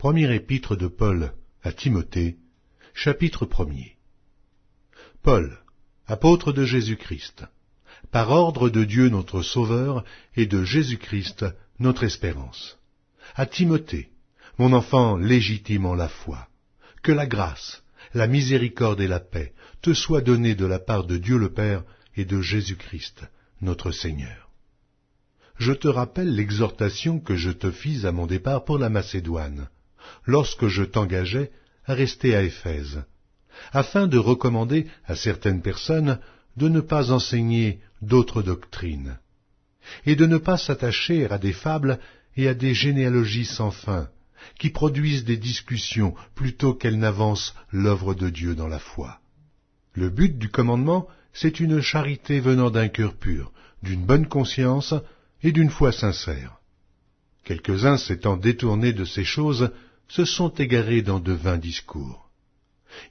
Première épître de Paul à Timothée, chapitre 1er. Paul, apôtre de Jésus-Christ, par ordre de Dieu notre Sauveur et de Jésus-Christ notre espérance. À Timothée, mon enfant légitime en la foi, que la grâce, la miséricorde et la paix te soient données de la part de Dieu le Père et de Jésus-Christ notre Seigneur. Je te rappelle l'exhortation que je te fis à mon départ pour la Macédoine, lorsque je t'engageai à rester à Éphèse, afin de recommander à certaines personnes de ne pas enseigner d'autres doctrines, et de ne pas s'attacher à des fables et à des généalogies sans fin, qui produisent des discussions plutôt qu'elles n'avancent l'œuvre de Dieu dans la foi. Le but du commandement, c'est une charité venant d'un cœur pur, d'une bonne conscience et d'une foi sincère. Quelques-uns s'étant détournés de ces choses, se sont égarés dans de vains discours.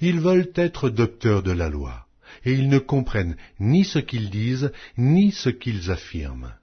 Ils veulent être docteurs de la loi, et ils ne comprennent ni ce qu'ils disent, ni ce qu'ils affirment.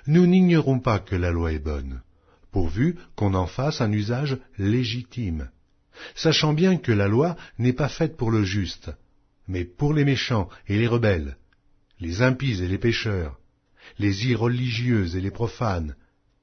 Nous n'ignorons pas que la loi est bonne, pourvu qu'on en fasse un usage légitime, sachant bien que la loi n'est pas faite pour le juste, mais pour les méchants et les rebelles, les impies et les pécheurs, les irreligieux et les profanes,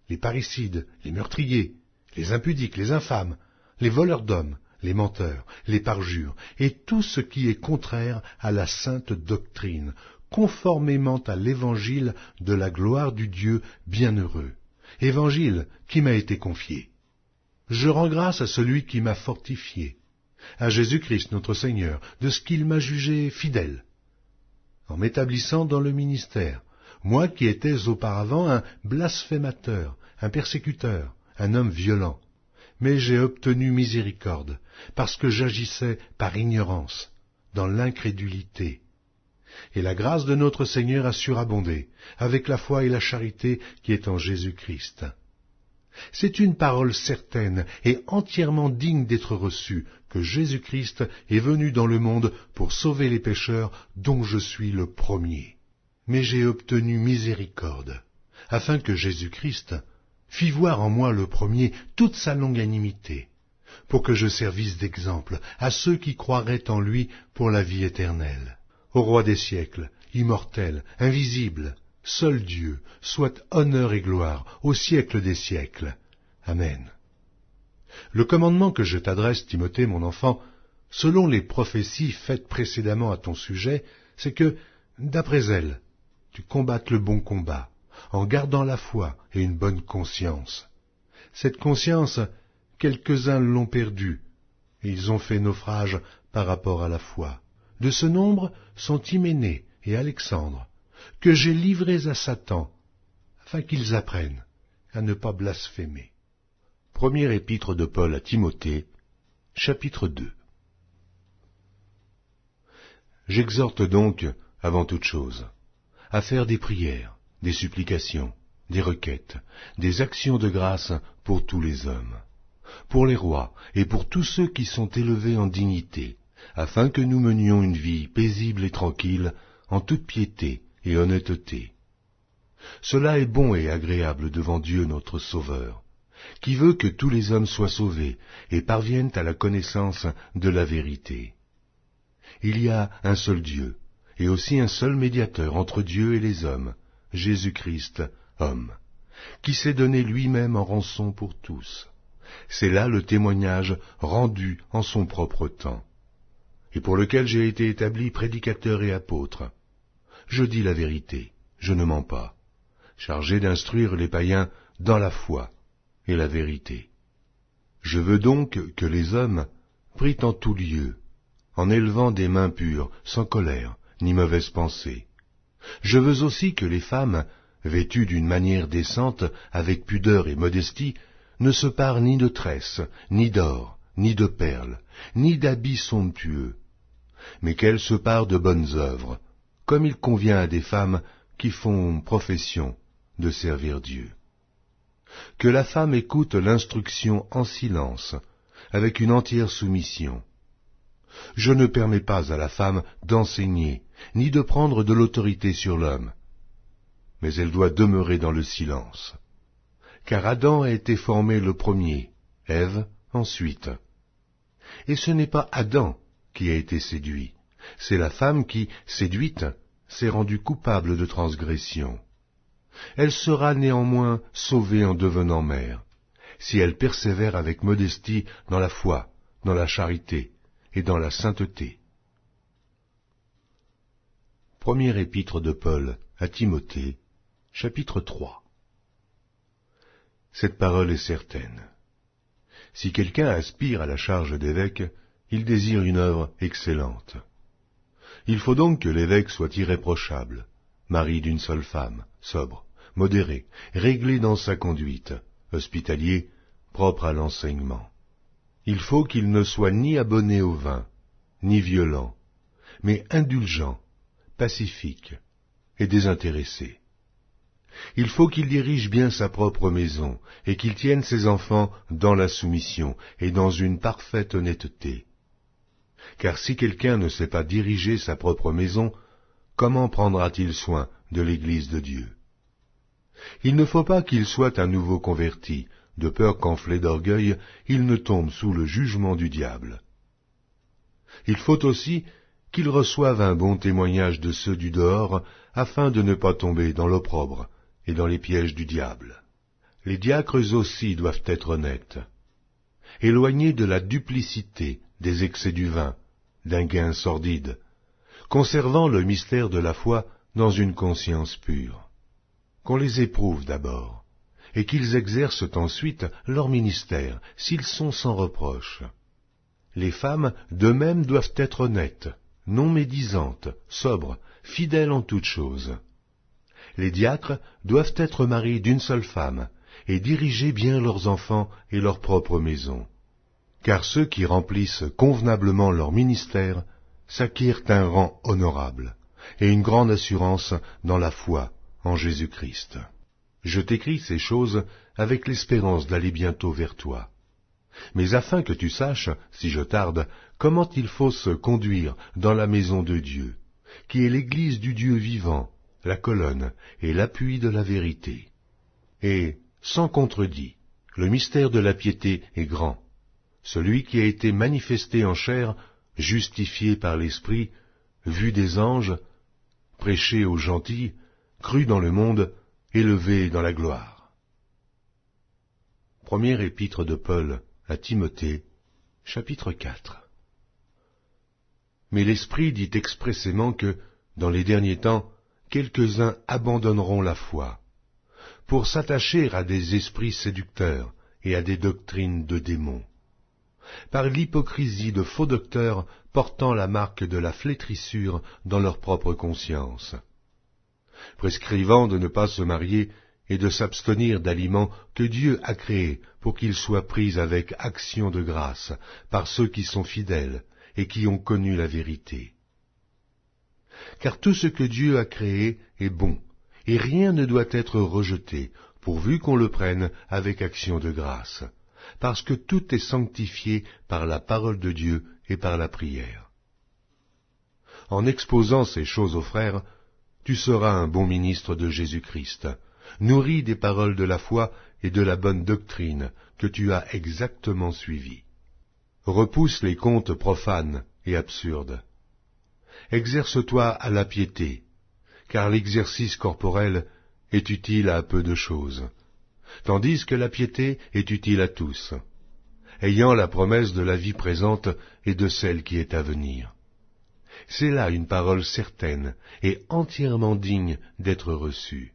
les parricides, les meurtriers, les impudiques, les infâmes, les voleurs d'hommes, les menteurs, les parjures, et tout ce qui est contraire à la sainte doctrine, conformément à l'évangile de la gloire du Dieu bienheureux, évangile qui m'a été confié. Je rends grâce à celui qui m'a fortifié, à Jésus-Christ notre Seigneur, de ce qu'il m'a jugé fidèle, en m'établissant dans le ministère, moi qui étais auparavant un blasphémateur, un persécuteur, un homme violent, mais j'ai obtenu miséricorde, parce que j'agissais par ignorance, dans l'incrédulité. Et la grâce de notre Seigneur a surabondé, avec la foi et la charité qui est en Jésus-Christ. C'est une parole certaine et entièrement digne d'être reçue, que Jésus-Christ est venu dans le monde pour sauver les pécheurs, dont je suis le premier. Mais j'ai obtenu miséricorde, afin que Jésus-Christ fit voir en moi le premier toute sa longanimité, pour que je servisse d'exemple à ceux qui croiraient en lui pour la vie éternelle. Au roi des siècles, immortel, invisible, seul Dieu, soit honneur et gloire au siècle des siècles. Amen. Le commandement que je t'adresse, Timothée, mon enfant, selon les prophéties faites précédemment à ton sujet, c'est que, d'après elles, tu combattes le bon combat, en gardant la foi et une bonne conscience. Cette conscience, quelques-uns l'ont perdue, et ils ont fait naufrage par rapport à la foi. De ce nombre sont Hyménée et Alexandre, que j'ai livrés à Satan, afin qu'ils apprennent à ne pas blasphémer. Première épître de Paul à Timothée, chapitre 2. J'exhorte donc, avant toute chose, à faire des prières, des supplications, des requêtes, des actions de grâce pour tous les hommes, pour les rois et pour tous ceux qui sont élevés en dignité, afin que nous menions une vie paisible et tranquille, en toute piété et honnêteté. Cela est bon et agréable devant Dieu notre Sauveur, qui veut que tous les hommes soient sauvés et parviennent à la connaissance de la vérité. Il y a un seul Dieu, et aussi un seul médiateur entre Dieu et les hommes, Jésus-Christ, homme, qui s'est donné lui-même en rançon pour tous. C'est là le témoignage rendu en son propre temps, et pour lequel j'ai été établi prédicateur et apôtre. Je dis la vérité, je ne mens pas, chargé d'instruire les païens dans la foi et la vérité. Je veux donc que les hommes prient en tout lieu, en élevant des mains pures, sans colère, ni mauvaise pensée. Je veux aussi que les femmes, vêtues d'une manière décente, avec pudeur et modestie, ne se parent ni de tresses, ni d'or, ni de perles, ni d'habits somptueux, mais qu'elles se parent de bonnes œuvres, comme il convient à des femmes qui font profession de servir Dieu. Que la femme écoute l'instruction en silence, avec une entière soumission. Je ne permets pas à la femme d'enseigner, ni de prendre de l'autorité sur l'homme, mais elle doit demeurer dans le silence. Car Adam a été formé le premier, Ève ensuite. Et ce n'est pas Adam qui a été séduit, c'est la femme qui, séduite, s'est rendue coupable de transgression. Elle sera néanmoins sauvée en devenant mère, si elle persévère avec modestie dans la foi, dans la charité et dans la sainteté. Première épître de Paul à Timothée, chapitre 3. Cette parole est certaine. Si quelqu'un aspire à la charge d'évêque, il désire une œuvre excellente. Il faut donc que l'évêque soit irréprochable, mari d'une seule femme, sobre, modéré, réglé dans sa conduite, hospitalier, propre à l'enseignement. Il faut qu'il ne soit ni abonné au vin, ni violent, mais indulgent, pacifique et désintéressé. Il faut qu'il dirige bien sa propre maison, et qu'il tienne ses enfants dans la soumission et dans une parfaite honnêteté. Car si quelqu'un ne sait pas diriger sa propre maison, comment prendra-t-il soin de l'Église de Dieu? Il ne faut pas qu'il soit un nouveau converti, de peur qu'enflé d'orgueil, il ne tombe sous le jugement du diable. Il faut aussi qu'il reçoive un bon témoignage de ceux du dehors, afin de ne pas tomber dans l'opprobre et dans les pièges du diable. Les diacres aussi doivent être honnêtes, éloignés de la duplicité, des excès du vin, d'un gain sordide, conservant le mystère de la foi dans une conscience pure. Qu'on les éprouve d'abord, et qu'ils exercent ensuite leur ministère, s'ils sont sans reproche. Les femmes, de même, doivent être honnêtes, non médisantes, sobres, fidèles en toutes choses. Les diacres doivent être maris d'une seule femme, et diriger bien leurs enfants et leur propre maison. Car ceux qui remplissent convenablement leur ministère s'acquièrent un rang honorable, et une grande assurance dans la foi en Jésus-Christ. Je t'écris ces choses avec l'espérance d'aller bientôt vers toi. Mais afin que tu saches, si je tarde, comment il faut se conduire dans la maison de Dieu, qui est l'Église du Dieu vivant, la colonne et l'appui de la vérité. Et, sans contredit, le mystère de la piété est grand. Celui qui a été manifesté en chair, justifié par l'Esprit, vu des anges, prêché aux gentils, cru dans le monde, élevé dans la gloire. Première épître de Paul à Timothée, chapitre 4. Mais l'Esprit dit expressément que, dans les derniers temps, quelques-uns abandonneront la foi, pour s'attacher à des esprits séducteurs et à des doctrines de démons, par l'hypocrisie de faux docteurs portant la marque de la flétrissure dans leur propre conscience, prescrivant de ne pas se marier et de s'abstenir d'aliments que Dieu a créés pour qu'ils soient pris avec action de grâce par ceux qui sont fidèles et qui ont connu la vérité. Car tout ce que Dieu a créé est bon, et rien ne doit être rejeté, pourvu qu'on le prenne avec action de grâce, parce que tout est sanctifié par la parole de Dieu et par la prière. En exposant ces choses aux frères, tu seras un bon ministre de Jésus-Christ, nourri des paroles de la foi et de la bonne doctrine que tu as exactement suivies. Repousse les contes profanes et absurdes. Exerce-toi à la piété, car l'exercice corporel est utile à peu de choses, tandis que la piété est utile à tous, ayant la promesse de la vie présente et de celle qui est à venir. C'est là une parole certaine et entièrement digne d'être reçue.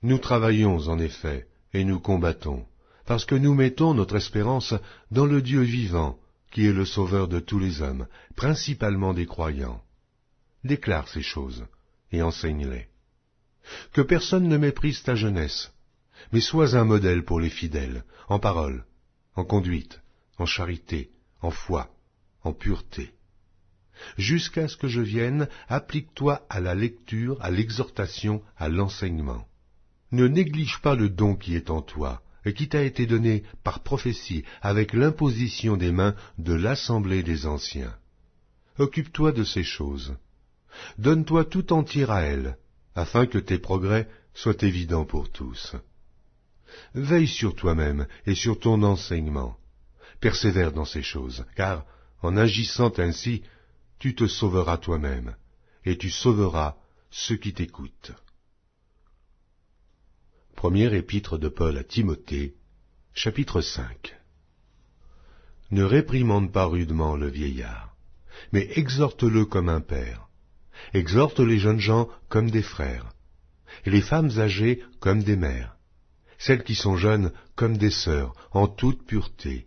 Nous travaillons en effet, et nous combattons, parce que nous mettons notre espérance dans le Dieu vivant, qui est le Sauveur de tous les hommes, principalement des croyants. Déclare ces choses, et enseigne-les. Que personne ne méprise ta jeunesse, mais sois un modèle pour les fidèles, en parole, en conduite, en charité, en foi, en pureté. Jusqu'à ce que je vienne, applique-toi à la lecture, à l'exhortation, à l'enseignement. Ne néglige pas le don qui est en toi, et qui t'a été donné par prophétie avec l'imposition des mains de l'assemblée des anciens. Occupe-toi de ces choses. Donne-toi tout entier à elles, afin que tes progrès soient évidents pour tous. Veille sur toi-même et sur ton enseignement. persévère dans ces choses, car, en agissant ainsi, tu te sauveras toi-même, et tu sauveras ceux qui t'écoutent. Première épître de Paul à Timothée, chapitre 5. Ne réprimande pas rudement le vieillard, mais exhorte-le comme un père. Exhorte les jeunes gens comme des frères, et les femmes âgées comme des mères, celles qui sont jeunes comme des sœurs, en toute pureté.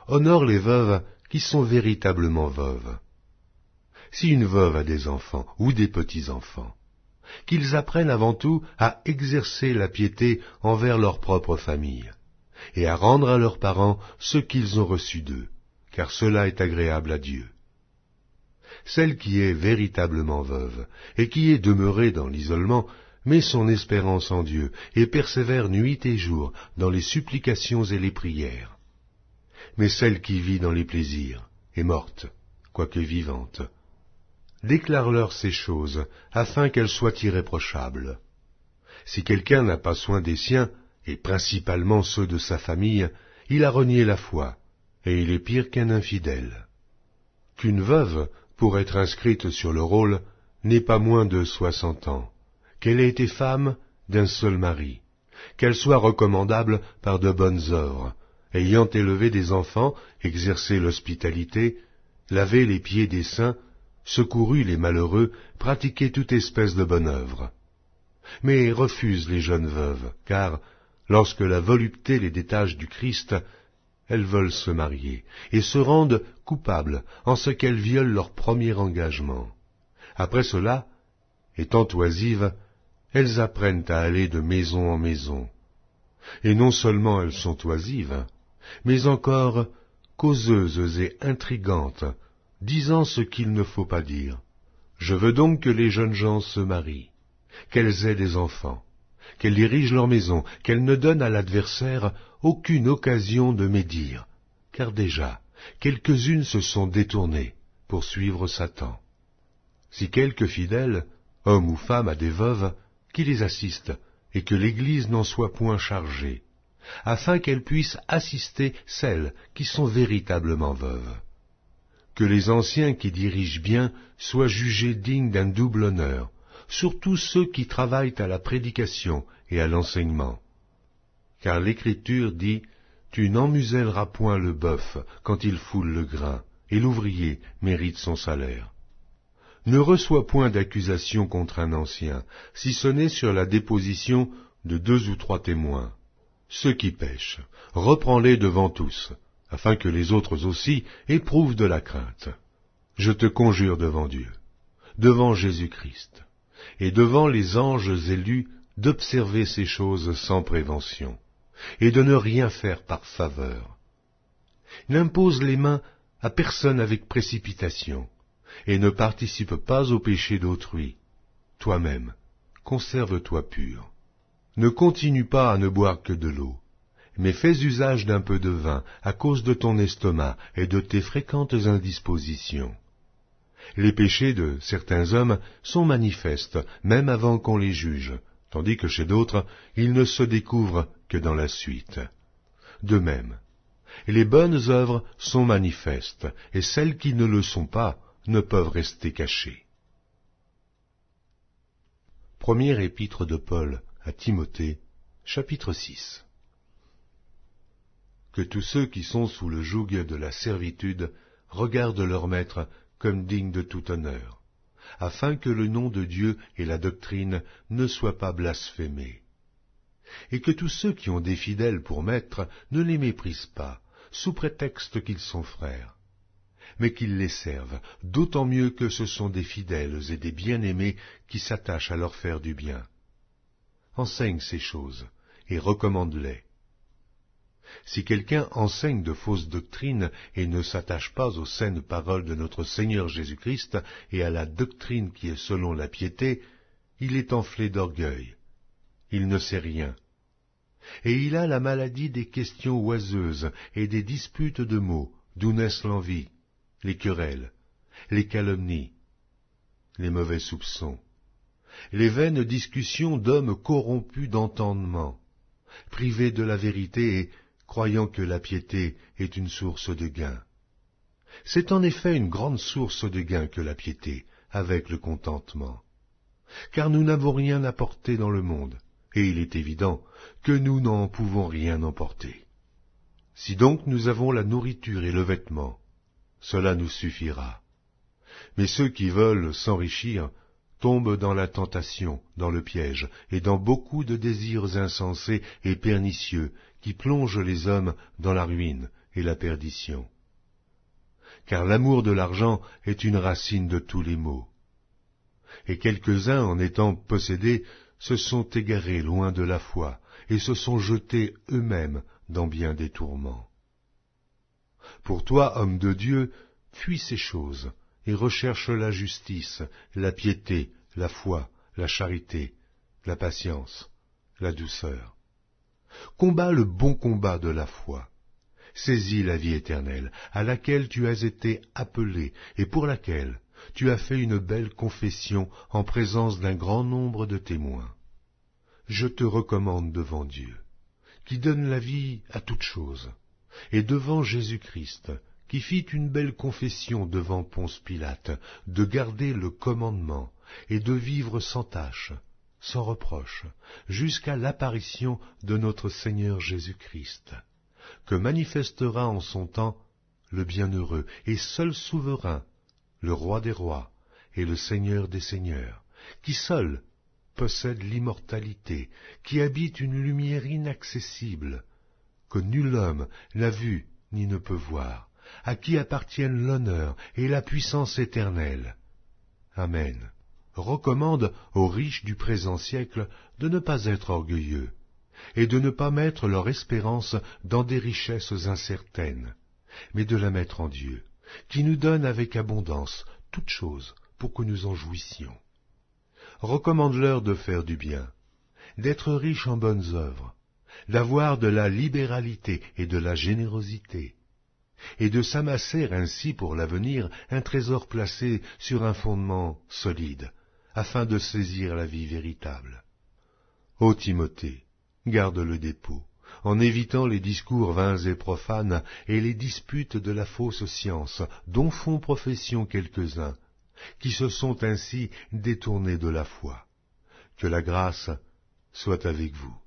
Honore les veuves qui sont véritablement veuves. Si une veuve a des enfants ou des petits-enfants, qu'ils apprennent avant tout à exercer la piété envers leur propre famille, et à rendre à leurs parents ce qu'ils ont reçu d'eux, car cela est agréable à Dieu. Celle qui est véritablement veuve, et qui est demeurée dans l'isolement, met son espérance en Dieu, et persévère nuit et jour dans les supplications et les prières. Mais celle qui vit dans les plaisirs est morte, quoique vivante. Déclare-leur ces choses, afin qu'elles soient irréprochables. Si quelqu'un n'a pas soin des siens, et principalement ceux de sa famille, il a renié la foi, et il est pire qu'un infidèle. Qu'une veuve, pour être inscrite sur le rôle, n'ait pas moins de 60 ans, qu'elle ait été femme d'un seul mari, qu'elle soit recommandable par de bonnes œuvres, ayant élevé des enfants, exercé l'hospitalité, lavé les pieds des saints, secouru les malheureux, pratiqué toute espèce de bonne œuvre. Mais refuse les jeunes veuves, car, lorsque la volupté les détache du Christ, elles veulent se marier, et se rendent coupables en ce qu'elles violent leur premier engagement. Après cela, étant oisives, elles apprennent à aller de maison en maison. Et non seulement elles sont oisives, mais encore causeuses et intrigantes, disant ce qu'il ne faut pas dire. Je veux donc que les jeunes gens se marient, qu'elles aient des enfants, qu'elles dirigent leur maison, qu'elles ne donnent à l'adversaire aucune occasion de médire, car déjà, quelques-unes se sont détournées pour suivre Satan. Si quelque fidèle, homme ou femme, a des veuves, qui les assiste, et que l'Église n'en soit point chargée, afin qu'elle puisse assister celles qui sont véritablement veuves. Que les anciens qui dirigent bien soient jugés dignes d'un double honneur, surtout ceux qui travaillent à la prédication et à l'enseignement. Car l'Écriture dit « Tu n'emmuselleras point le bœuf quand il foule le grain, et l'ouvrier mérite son salaire. » Ne reçois point d'accusation contre un ancien, si ce n'est sur la déposition de 2 ou 3 témoins. Ceux qui pêchent, reprends-les devant tous, afin que les autres aussi éprouvent de la crainte. Je te conjure devant Dieu, devant Jésus-Christ, et devant les anges élus, d'observer ces choses sans prévention, et de ne rien faire par faveur. N'impose les mains à personne avec précipitation, et ne participe pas au péché d'autrui. Toi-même, conserve-toi pur. Ne continue pas à ne boire que de l'eau, mais fais usage d'un peu de vin à cause de ton estomac et de tes fréquentes indispositions. Les péchés de certains hommes sont manifestes, même avant qu'on les juge, tandis que chez d'autres, ils ne se découvrent que dans la suite. De même, les bonnes œuvres sont manifestes, et celles qui ne le sont pas ne peuvent rester cachées. Première épître de Paul à Timothée, chapitre 6. Que tous ceux qui sont sous le joug de la servitude regardent leur maître comme digne de tout honneur, afin que le nom de Dieu et la doctrine ne soient pas blasphémés. Et que tous ceux qui ont des fidèles pour maîtres ne les méprisent pas, sous prétexte qu'ils sont frères, mais qu'ils les servent, d'autant mieux que ce sont des fidèles et des bien-aimés qui s'attachent à leur faire du bien. Enseigne ces choses, et recommande-les. Si quelqu'un enseigne de fausses doctrines et ne s'attache pas aux saines paroles de notre Seigneur Jésus-Christ et à la doctrine qui est selon la piété, il est enflé d'orgueil. Il ne sait rien. Et il a la maladie des questions oiseuses et des disputes de mots, d'où naissent l'envie, les querelles, les calomnies, les mauvais soupçons, les vaines discussions d'hommes corrompus d'entendement, privés de la vérité et croyant que la piété est une source de gain. C'est en effet une grande source de gain que la piété, avec le contentement. Car nous n'avons rien apporté dans le monde, et il est évident que nous n'en pouvons rien emporter. Si donc nous avons la nourriture et le vêtement, cela nous suffira. Mais ceux qui veulent s'enrichir tombent dans la tentation, dans le piège, et dans beaucoup de désirs insensés et pernicieux qui plongent les hommes dans la ruine et la perdition. Car l'amour de l'argent est une racine de tous les maux. Et quelques-uns, en étant possédés, se sont égarés loin de la foi, et se sont jetés eux-mêmes dans bien des tourments. Pour toi, homme de Dieu, fuis ces choses, et recherche la justice, la piété, la foi, la charité, la patience, la douceur. Combat le bon combat de la foi. Saisis la vie éternelle, à laquelle tu as été appelé, et pour laquelle tu as fait une belle confession en présence d'un grand nombre de témoins. Je te recommande devant Dieu, qui donne la vie à toutes choses, et devant Jésus-Christ, qui fit une belle confession devant Ponce Pilate, de garder le commandement, et de vivre sans tache, sans reproche, jusqu'à l'apparition de notre Seigneur Jésus-Christ, que manifestera en son temps le bienheureux et seul souverain, le roi des rois et le Seigneur des seigneurs, qui seul possède l'immortalité, qui habite une lumière inaccessible, que nul homme n'a vue ni ne peut voir, à qui appartiennent l'honneur et la puissance éternelle. Amen. Recommande aux riches du présent siècle de ne pas être orgueilleux, et de ne pas mettre leur espérance dans des richesses incertaines, mais de la mettre en Dieu, qui nous donne avec abondance toutes choses pour que nous en jouissions. Recommande-leur de faire du bien, d'être riches en bonnes œuvres, d'avoir de la libéralité et de la générosité, et de s'amasser ainsi pour l'avenir un trésor placé sur un fondement solide, afin de saisir la vie véritable. Ô Timothée, garde le dépôt, en évitant les discours vains et profanes et les disputes de la fausse science, dont font profession quelques-uns, qui se sont ainsi détournés de la foi. Que la grâce soit avec vous.